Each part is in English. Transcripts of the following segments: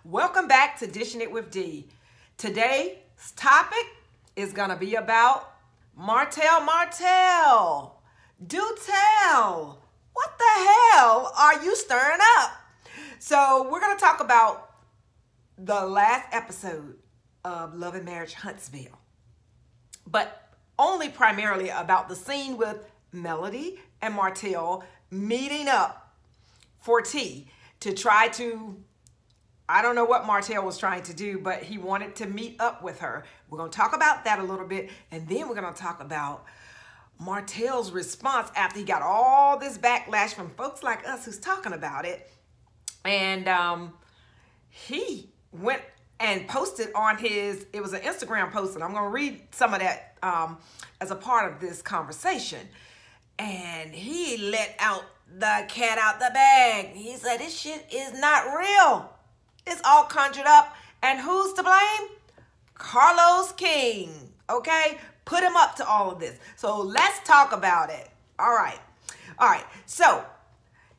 Welcome back to Dishin It with D. Today's topic is going to be about Martell. Do tell. What the hell are you stirring up? So we're going to talk about the last episode of Love and Marriage Huntsville, but only primarily about the scene with Melody and Martell meeting up for tea to try to, I don't know what Martell was trying to do, but he wanted to meet up with her. We're going to talk about that a little bit, and then we're going to talk about Martell's response after he got all this backlash from folks like us who's talking about it. And he went and posted on his, it was an Instagram post, and I'm going to read some of that as a part of this conversation. And he let out the cat out the bag. He said, this shit is not real. It's all conjured up. And who's to blame? Carlos King. Okay? Put him up to all of this. So let's talk about it. All right. So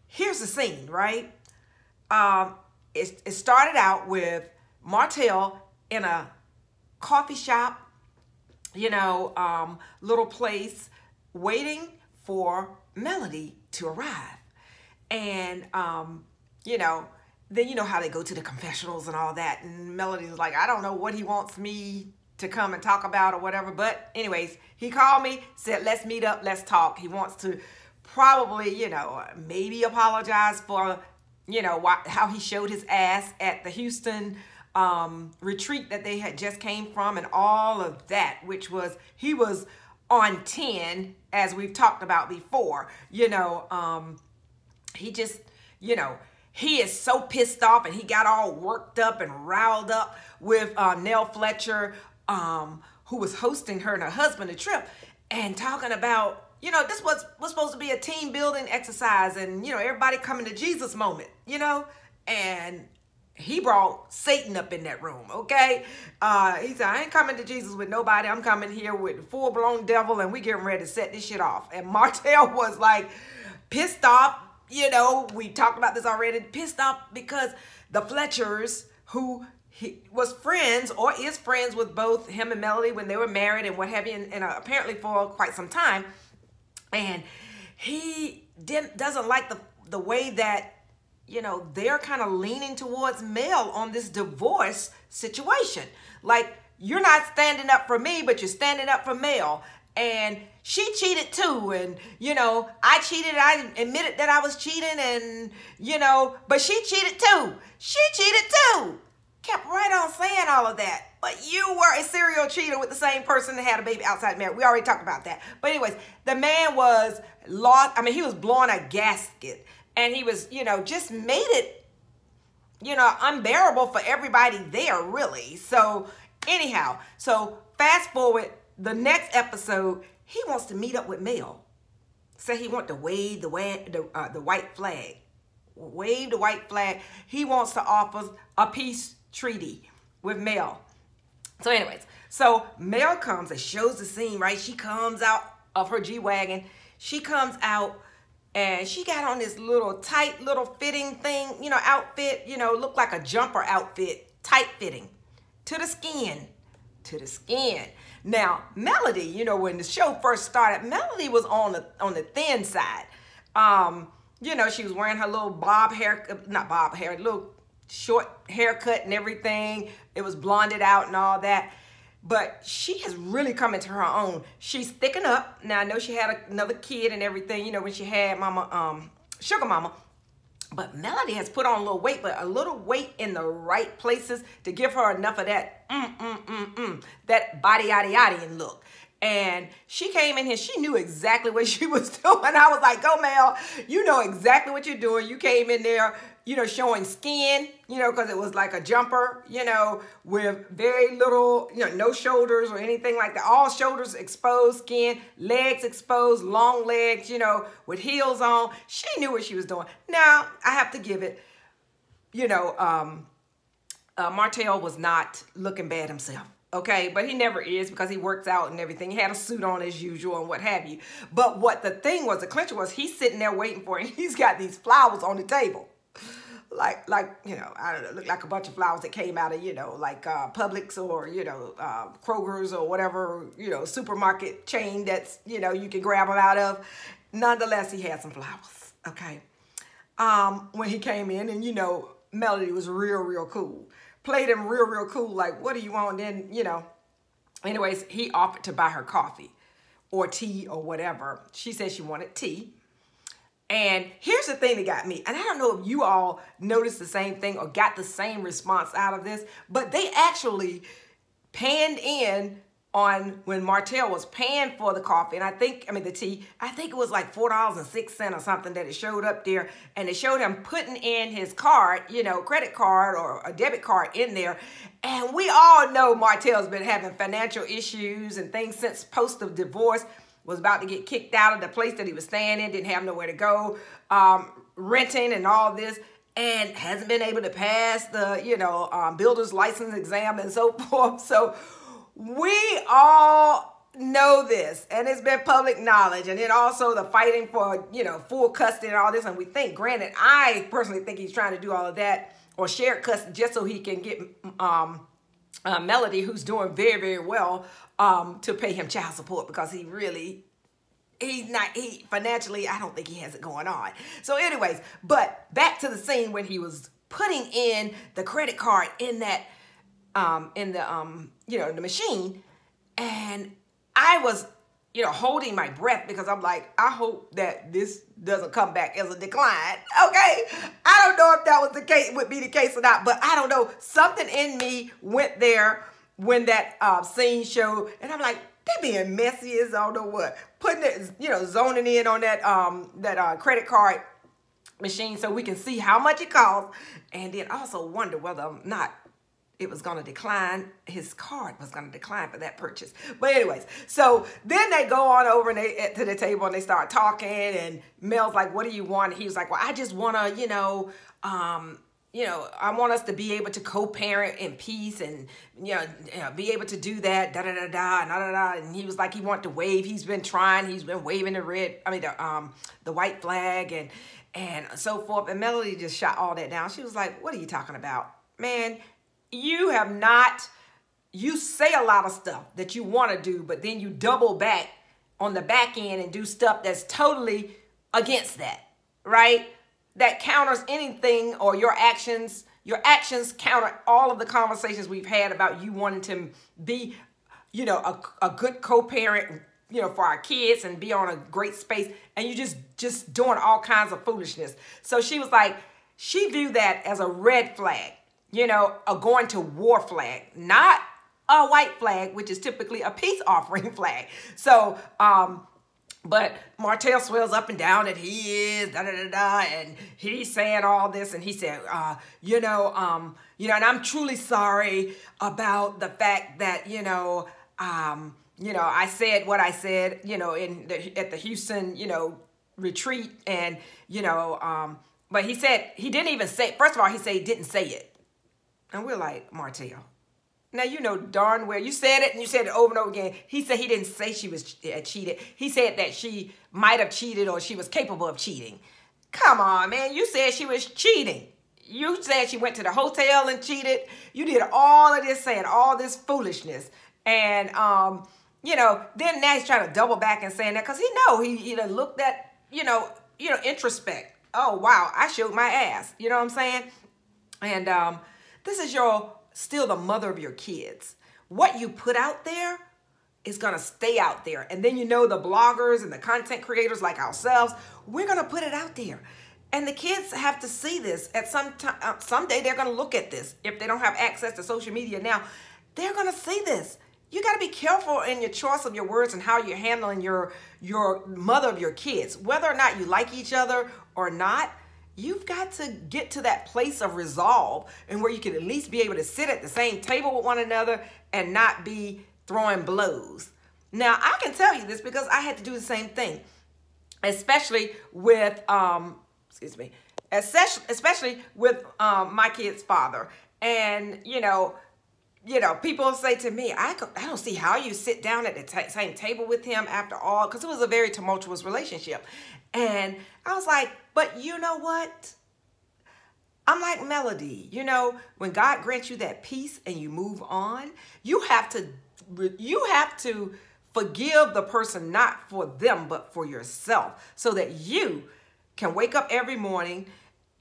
here's the scene, right? It started out with Martell in a coffee shop, little place, waiting for Melody to arrive. And, then you know how they go to the confessionals and all that. And Melody's like, I don't know what he wants me to come and talk about or whatever. But anyways, he called me, said, let's meet up, let's talk. He wants to probably, maybe apologize for, how he showed his ass at the Houston retreat that they had just came from and all of that, which was, he was on 10, as we've talked about before. He just, he is so pissed off, and he got all worked up and riled up with Nell Fletcher, who was hosting her and her husband a trip, and talking about, this was supposed to be a team building exercise, and, everybody coming to Jesus moment, and he brought Satan up in that room, okay? He said, I ain't coming to Jesus with nobody. I'm coming here with full-blown devil, and we getting ready to set this shit off. And Martell was like pissed off. We talked about this already, pissed off because the Fletchers, who he was friends or is friends with both him and Melody when they were married and what have you, and apparently for quite some time, and he doesn't like the way that, they're kind of leaning towards Mel on this divorce situation. Like, you're not standing up for me, but you're standing up for Mel. And she cheated too, and I cheated. I admitted that I was cheating, and but she cheated too. She cheated too. Kept right on saying all of that. But you were a serial cheater with the same person that had a baby outside marriage. We already talked about that. But anyways, the man was lost. I mean, he was blowing a gasket, and he was, just made it, unbearable for everybody there, really. So anyhow, so fast forward. The next episode, he wants to meet up with Mel. So he wants to wave the white flag. Wave the white flag. He wants to offer a peace treaty with Mel. So anyways, so Mel comes and shows the scene, right? She comes out of her G-Wagon. She comes out and she got on this little tight little fitting thing, outfit, looked like a jumper outfit, tight fitting, to the skin. Now, Melody, when the show first started, Melody was on the thin side. She was wearing her little little short haircut and everything. It was blonded out and all that. But she has really come into her own. She's thickened up. Now, I know she had another kid and everything, when she had Sugar Mama. But Melody has put on a little weight, but a little weight in the right places to give her enough of that that body-yaddy-yaddy look. And she came in here, she knew exactly what she was doing. I was like, go Mel, you know exactly what you're doing. You came in there, showing skin, because it was like a jumper, with very little, no shoulders or anything like that. All shoulders exposed, skin, legs exposed, long legs, with heels on. She knew what she was doing. Now, I have to give it, Martell was not looking bad himself. Okay, but he never is because he works out and everything. He had a suit on as usual and what have you. But what the thing was, the clincher was, he's sitting there waiting for it. He's got these flowers on the table. like you know, I don't know, look like a bunch of flowers that came out of, you know, like Publix or, you know, Kroger's or whatever, you know, supermarket chain that's, you know, you can grab them out of. Nonetheless, he had some flowers, okay? When he came in, and, you know, Melody was real cool. Played him real cool, like, what do you want? And then, you know, anyways, he offered to buy her coffee or tea or whatever. She said she wanted tea. And here's the thing that got me, and I don't know if you all noticed the same thing or got the same response out of this, but they actually panned in on when Martell was paying for the coffee, and the tea, I think it was like $4.06 or something that it showed up there, and it showed him putting in his card, you know, credit card or a debit card in there. And we all know Martell's been having financial issues and things since post of divorce. Was about to get kicked out of the place that he was staying in, didn't have nowhere to go, renting and all this, and hasn't been able to pass the, you know, builder's license exam and so forth. So we all know this, and it's been public knowledge. And then also the fighting for, you know, full custody and all this. And we think, granted, I personally think he's trying to do all of that or shared custody just so he can get Melody, who's doing very well, to pay him child support, because financially, I don't think he has it going on. So anyways, but back to the scene when he was putting in the credit card in that, you know, the machine. And I was, you know, holding my breath, because I'm like, I hope that this doesn't come back as a decline. Okay. I don't know if that was the case, would be the case or not, but I don't know. Something in me went there when that scene showed, and I'm like, they being messy as I don't know what, putting it, you know, zoning in on that credit card machine so we can see how much it costs, and then also wonder whether or not it was going to decline, his card was going to decline for that purchase. But anyways, so then they go on over to the table and they start talking, and Mel's like, what do you want? And he was like, well, I just want to, you know, I want us to be able to co-parent in peace and, you know, be able to do that, da-da-da-da. And he was like, he wanted to wave. He's been waving the white flag and so forth. And Melody just shot all that down. She was like, what are you talking about? Man, you say a lot of stuff that you want to do, but then you double back on the back end and do stuff that's totally against that, right? That counters anything, or your actions counter all of the conversations we've had about you wanting to be, you know, a good co-parent, you know, for our kids and be on a great space, and you just doing all kinds of foolishness. So she was like, she viewed that as a red flag, you know, a going to war flag, not a white flag, which is typically a peace offering flag. So, but Martell swells up and down that he is da-da-da-da, and he's saying all this, and he said, and I'm truly sorry about the fact that, I said what I said, you know, at the Houston, you know, retreat, and, but he said, he didn't even say, first of all, he said he didn't say it. And we're like, Martell, now, you know darn well, you said it, and you said it over and over again. He said he didn't say she was cheated. He said that she might have cheated, or she was capable of cheating. Come on, man. You said she was cheating. You said she went to the hotel and cheated. You did all of this, saying all this foolishness. And, then now he's trying to double back and saying that, because he done looked at, introspect. Oh, wow, I showed my ass. You know what I'm saying? And this is still the mother of your kids. What you put out there is going to stay out there. And then, the bloggers and the content creators like ourselves, we're going to put it out there. And the kids have to see this at some time. Someday they're going to look at this. If they don't have access to social media now, they're going to see this. You got to be careful in your choice of your words and how you're handling your mother of your kids. Whether or not you like each other or not, you've got to get to that place of resolve, and where you can at least be able to sit at the same table with one another and not be throwing blows. Now, I can tell you this because I had to do the same thing, especially with, especially with my kid's father. And, people say to me, I don't see how you sit down at the same table with him after all, because it was a very tumultuous relationship. And I was like, but you know what? I'm like Melody. You know, when God grants you that peace and you move on, you have to forgive the person, not for them, but for yourself, so that you can wake up every morning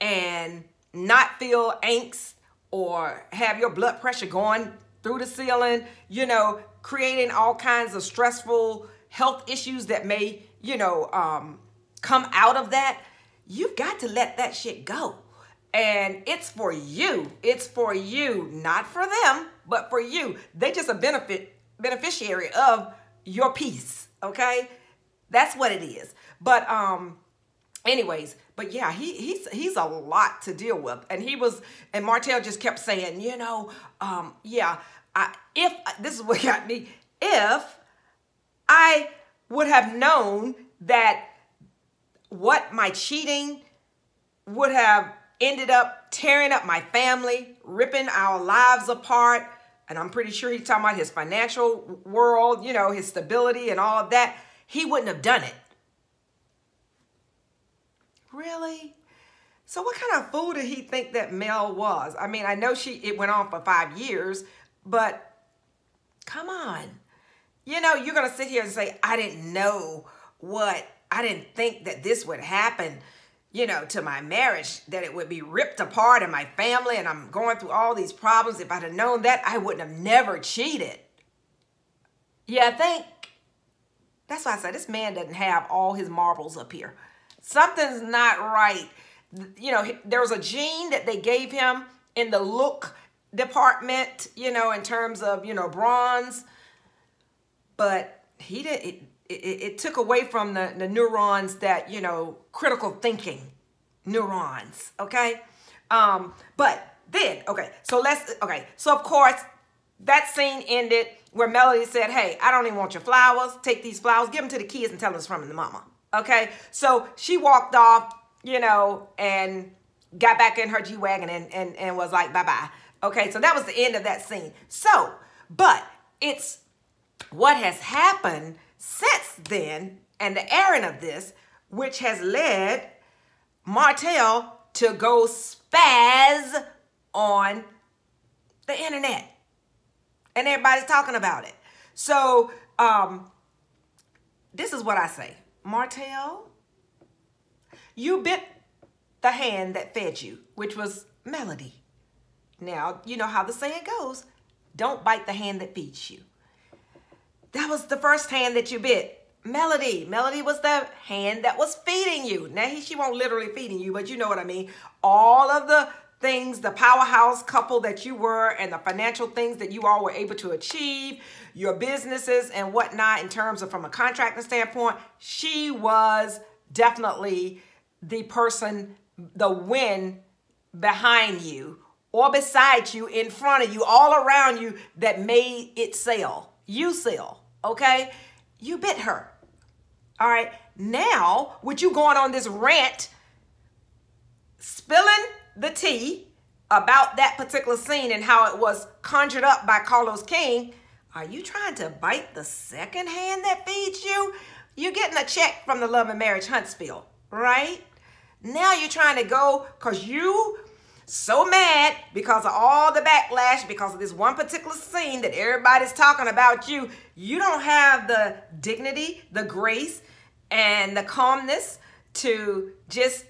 and not feel angst or have your blood pressure going through the ceiling, you know, creating all kinds of stressful health issues that may, you know, come out of that. You've got to let that shit go. And it's for you. It's for you, not for them, but for you. They just a beneficiary of your peace, okay? That's what it is. But anyways, but yeah, he's a lot to deal with. And Martell just kept saying, you know, yeah, if this is what got me, if I would have known that what my cheating would have ended up tearing up my family, ripping our lives apart, and I'm pretty sure he's talking about his financial world, you know, his stability and all of that, he wouldn't have done it. Really? So what kind of fool did he think that Mel was? I mean, I know it went on for 5 years, but come on. You know, you're going to sit here and say, I didn't think that this would happen, you know, to my marriage, that it would be ripped apart in my family and I'm going through all these problems. If I'd have known that, I wouldn't have never cheated. Yeah, I think. That's why I said this man doesn't have all his marbles up here. Something's not right. You know, there was a gene that they gave him in the look department, you know, in terms of, you know, bronze. But he did it took away from the neurons that, you know, critical thinking neurons, okay? But then, so of course, that scene ended where Melody said, hey, I don't even want your flowers. Take these flowers, give them to the kids and tell them it's from the mama, okay? So she walked off, you know, and got back in her G-Wagon and was like, bye-bye. Okay, so that was the end of that scene. So, but it's what has happened since then, and the airing of this, which has led Martell to go spaz on the internet. And everybody's talking about it. So, this is what I say. Martell, you bit the hand that fed you, which was Melody. Now, you know how the saying goes, don't bite the hand that feeds you. That was the first hand that you bit. Melody. Melody was the hand that was feeding you. Now, she won't literally feeding you, but you know what I mean. All of the things, the powerhouse couple that you were and the financial things that you all were able to achieve, your businesses and whatnot in terms of from a contracting standpoint, she was definitely the person, the win behind you or beside you, in front of you, all around you that made it sell. You sell, okay? You bit her. All right. Now, with you going on this rant, spilling the tea about that particular scene and how it was conjured up by Carlos King, are you trying to bite the second hand that feeds you? You're getting a check from the Love and Marriage Huntsville, right? Now you're trying to go because you so mad because of all the backlash, because of this one particular scene that everybody's talking about you. You don't have the dignity, the grace, and the calmness to just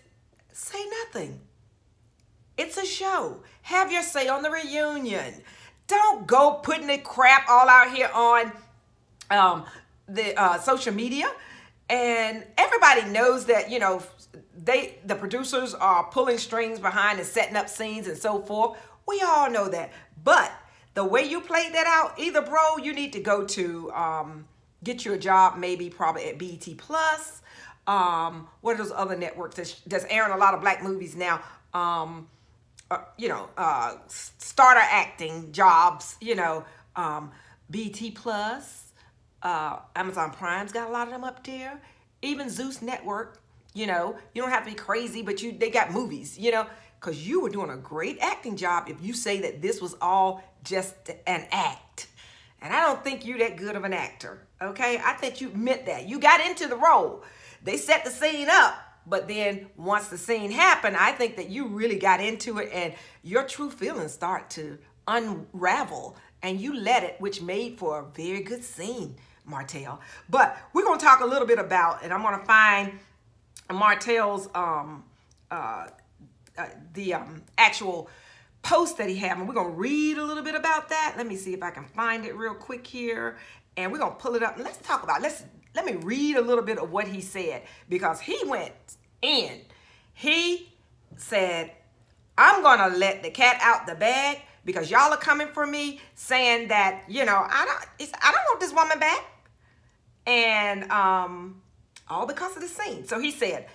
say nothing. It's a show. Have your say on the reunion. Don't go putting the crap all out here on the social media. And everybody knows that, you know, the producers are pulling strings behind and setting up scenes and so forth. We all know that. But the way you played that out, either, bro, you need to go to get you a job, maybe probably at BET Plus. What are those other networks that's airing a lot of black movies now? You know, starter acting jobs, you know, BET Plus, Amazon Prime's got a lot of them up there. Even Zeus Network, you know, you don't have to be crazy, but they got movies, you know, because you were doing a great acting job if you say that this was all just an act. And I don't think you're that good of an actor, okay? I think you meant that. You got into the role. They set the scene up But then once the scene happened, I think that you really got into it and your true feelings start to unravel and you let it, which made for a very good scene, Martell. But we're going to talk a little bit about, and I'm going to find Martell's actual post that he had, and we're going to read a little bit about that. Let me see if I can find it real quick here, and we're going to pull it up and let's talk about it. Let me read a little bit of what he said, because he went in. He said, I'm going to let the cat out the bag because y'all are coming for me saying that, you know, I don't want this woman back. And all because of the scene. So he said,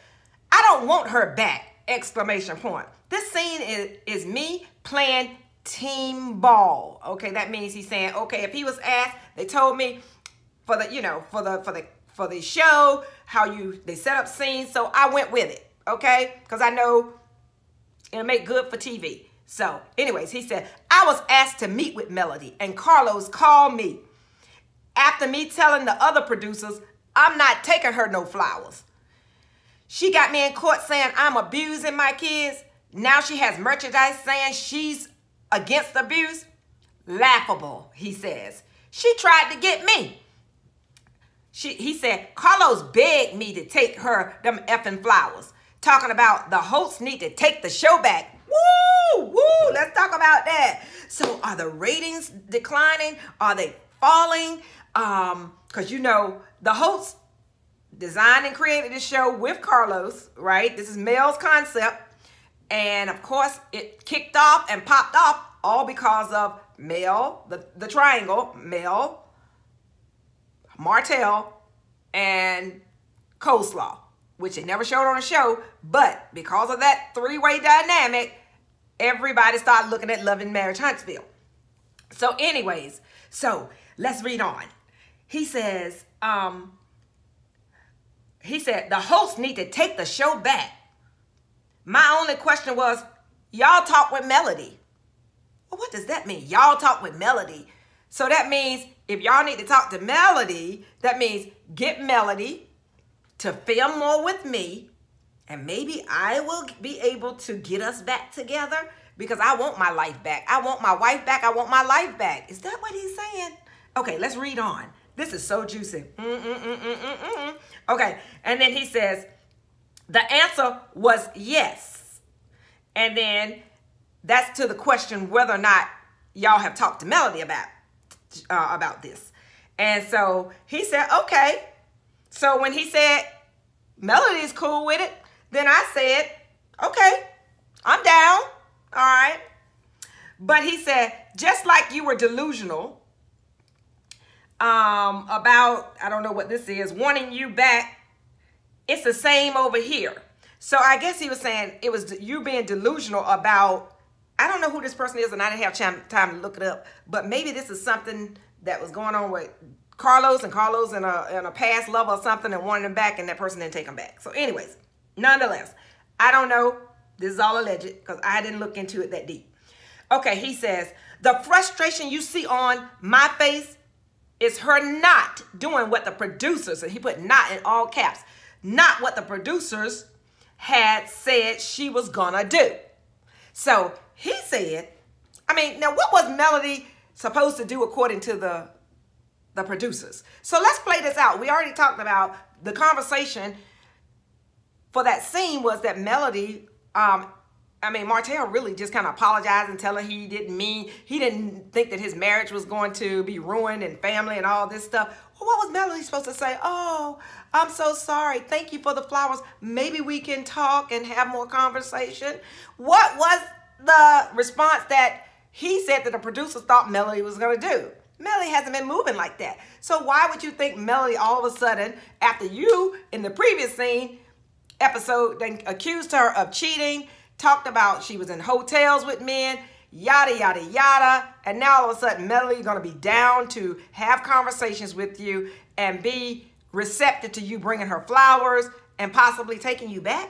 I don't want her back, exclamation point. This scene is me playing team ball. Okay, that means he's saying, okay, if he was asked, they told me for the, you know, for the show, they set up scenes, so I went with it, okay? Because I know it'll make good for TV. So anyways, he said, I was asked to meet with Melody, and Carlos called me. After me telling the other producers, I'm not taking her no flowers. She got me in court saying I'm abusing my kids. Now she has merchandise saying she's against abuse. Laughable, he says. She tried to get me. He said, Carlos begged me to take her them effing flowers. Talking about the hosts need to take the show back. Woo, woo, let's talk about that. So are the ratings declining? Are they falling? Because, you know, the hosts designed and created the show with Carlos, right? This is Mel's concept. And, of course, it kicked off and popped off all because of Mel, the triangle, Mel, Martell, and Coleslaw, which they never showed on the show. But because of that three-way dynamic, everybody started looking at Love and Marriage Huntsville. So anyways, so let's read on. He says, the hosts need to take the show back. My only question was, y'all talk with Melody. Well, what does that mean? Y'all talk with Melody. So that means if y'all need to talk to Melody, that means get Melody to film more with me, and maybe I will be able to get us back together, because I want my life back. I want my wife back. I want my life back. Is that what he's saying? Okay, let's read on. This is so juicy. Okay, and then he says, the answer was yes. And then that's to the question whether or not y'all have talked to Melody about this. And so he said, okay. So when he said Melody's cool with it, then I said, okay, I'm down. All right. But he said, just like you were delusional about, I don't know what this is, wanting you back, it's the same over here. So I guess he was saying it was you being delusional about, I don't know who this person is, and I didn't have time to look it up, but maybe this is something that was going on with Carlos and a past lover or something, and wanted him back, and that person didn't take him back. So anyways, nonetheless, I don't know. This is all alleged because I didn't look into it that deep. Okay, he says, the frustration you see on my face is her not doing what the producers, and he put not in all caps, not what the producers had said she was gonna do. So he said, I mean, now what was Melody supposed to do according to the producers? So let's play this out. We already talked about the conversation for that scene was that Melody, Martell really just kind of apologized and tell her he didn't think that his marriage was going to be ruined and family and all this stuff. Well, what was Melody supposed to say? Oh, I'm so sorry. Thank you for the flowers. Maybe we can talk and have more conversation. What was the response that he said that the producers thought Melody was going to do? Melody hasn't been moving like that. So why would you think Melody all of a sudden, after you in the previous episode, then accused her of cheating, talked about she was in hotels with men, yada, yada, yada. And now all of a sudden, Melody is going to be down to have conversations with you and be receptive to you bringing her flowers and possibly taking you back?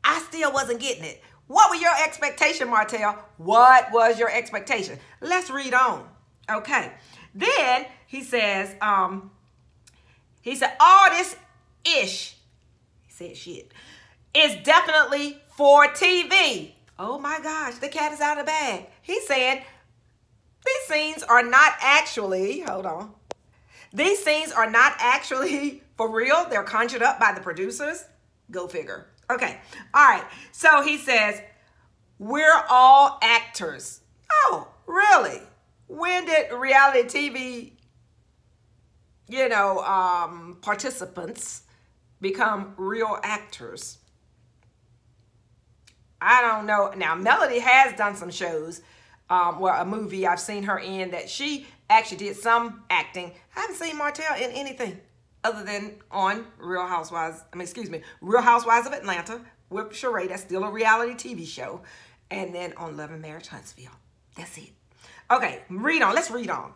I still wasn't getting it. What were your expectations, Martell? What was your expectation? Let's read on. Okay. Then he says, all this ish, he said shit, is definitely for TV. Oh my gosh, the cat is out of the bag. He's saying these scenes are not actually, hold on. These scenes are not actually for real. They're conjured up by the producers. Go figure. Okay. All right. So he says, we're all actors. Oh, really? When did reality TV, participants become real actors? I don't know. Now, Melody has done some shows, a movie I've seen her in that she actually did some acting. I haven't seen Martell in anything other than on Real Housewives of Atlanta with Sheree. That's still a reality TV show. And then on Love and Marriage Huntsville. That's it. Okay, read on. Let's read on.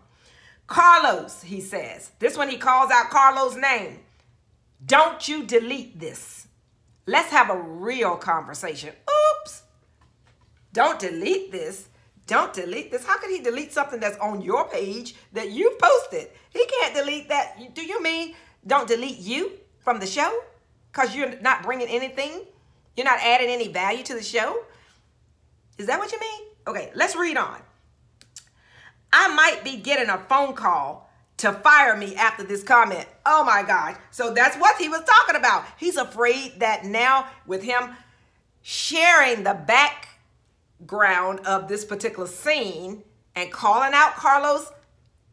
Carlos, he says. This one he calls out Carlos' name. Don't you delete this. Let's have a real conversation. Oops. Don't delete this. Don't delete this. How can he delete something that's on your page that you posted? He can't delete that. Do you mean don't delete you from the show? Because you're not bringing anything? You're not adding any value to the show? Is that what you mean? Okay, let's read on. I might be getting a phone call to fire me after this comment. Oh my gosh. So that's what he was talking about. He's afraid that now with him sharing the background of this particular scene and calling out Carlos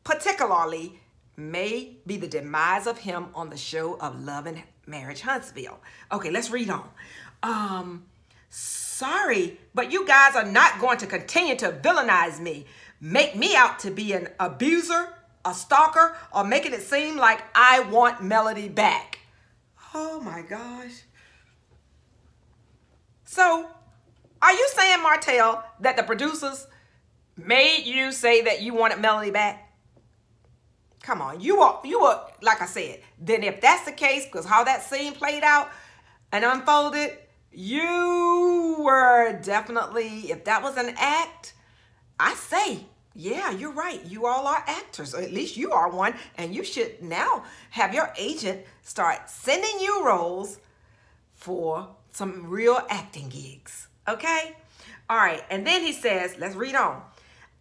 particularly may be the demise of him on the show of Love and Marriage Huntsville. Okay, let's read on. Sorry, but you guys are not going to continue to villainize me, make me out to be an abuser, a stalker, or making it seem like I want Melody back. Oh my gosh. So, are you saying, Martell, that the producers made you say that you wanted Melody back? Come on, you were, like I said, then if that's the case, because how that scene played out and unfolded, you were definitely, if that was an act, I say, yeah, you're right. You all are actors, or at least you are one, and you should now have your agent start sending you roles for some real acting gigs, okay? All right, and then he says, let's read on.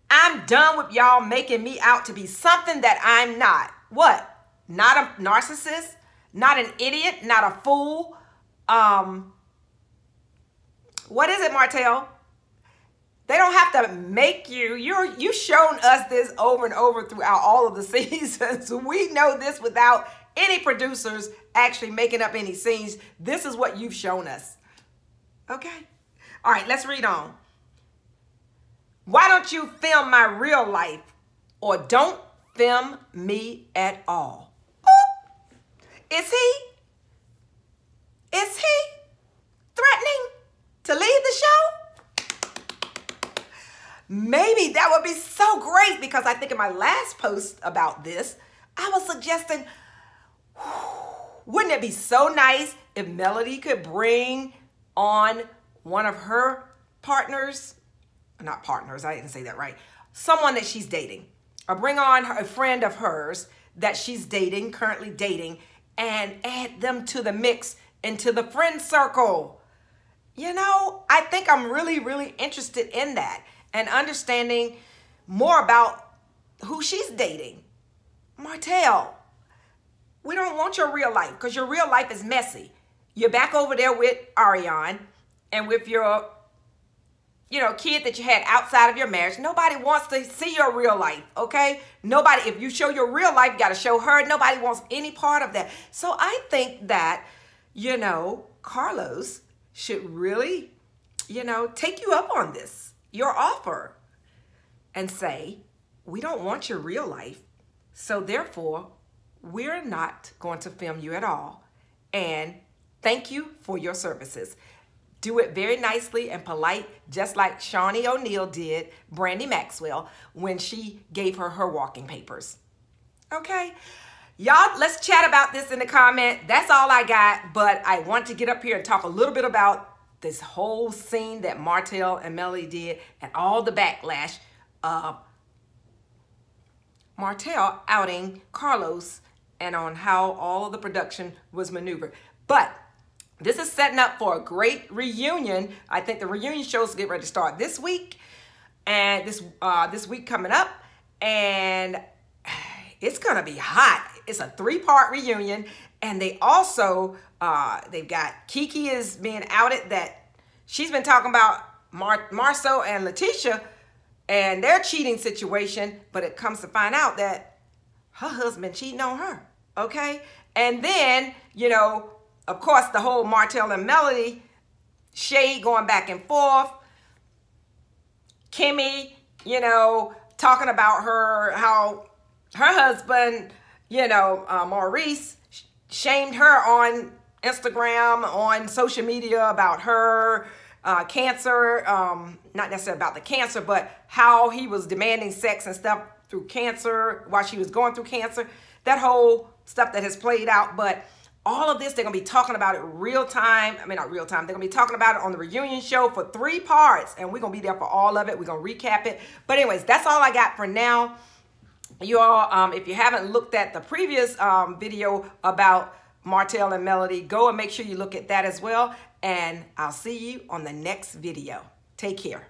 I'm done with y'all making me out to be something that I'm not. What? Not a narcissist? Not an idiot? Not a fool? What is it, Martell? They don't have to make you. You've shown us this over and over throughout all of the seasons. We know this without any producers actually making up any scenes. This is what you've shown us. Okay? All right, let's read on. Why don't you film my real life or don't film me at all? Oh, is he threatening to leave the show? Maybe that would be so great, because I think in my last post about this, I was suggesting, wouldn't it be so nice if Melody could bring on one of her partners, not partners, I didn't say that right, someone that she's dating, or bring on a friend of hers that she's dating, currently dating, and add them to the mix into the friend circle. You know, I think I'm really, really interested in that and understanding more about who she's dating. Martell, we don't want your real life, because your real life is messy. You're back over there with Ariane and with your kid that you had outside of your marriage. Nobody wants to see your real life, okay? Nobody, if you show your real life, you got to show her. Nobody wants any part of that. So I think that, Carlos should really, take you up on this, your offer, and say, we don't want your real life, so therefore, we're not going to film you at all. And thank you for your services. Do it very nicely and polite, just like Shawnee O'Neal did Brandy Maxwell when she gave her walking papers. Okay? Y'all, let's chat about this in the comment. That's all I got, but I want to get up here and talk a little bit about this whole scene that Martell and Melody did and all the backlash of Martell outing Carlos and on how all of the production was maneuvered. But this is setting up for a great reunion. I think the reunion shows get ready to start this week, and this week coming up, and it's gonna be hot. It's a 3-part reunion, and they also they've got Kiki is being outed that she's been talking about Marcel and Letitia and their cheating situation, but it comes to find out that her husband cheating on her. Okay, and then of course, the whole Martell and Melody shade going back and forth. Kimmy, talking about how her husband, Maurice, shamed her on Instagram, on social media about her cancer. Not necessarily about the cancer, but how he was demanding sex and stuff through cancer while she was going through cancer. That whole stuff that has played out, but all of this, they're going to be talking about it real time. I mean, not real time. They're going to be talking about it on the reunion show for 3 parts. And we're going to be there for all of it. We're going to recap it. But anyways, that's all I got for now. You all, if you haven't looked at the previous video about Martell and Melody, go and make sure you look at that as well. And I'll see you on the next video. Take care.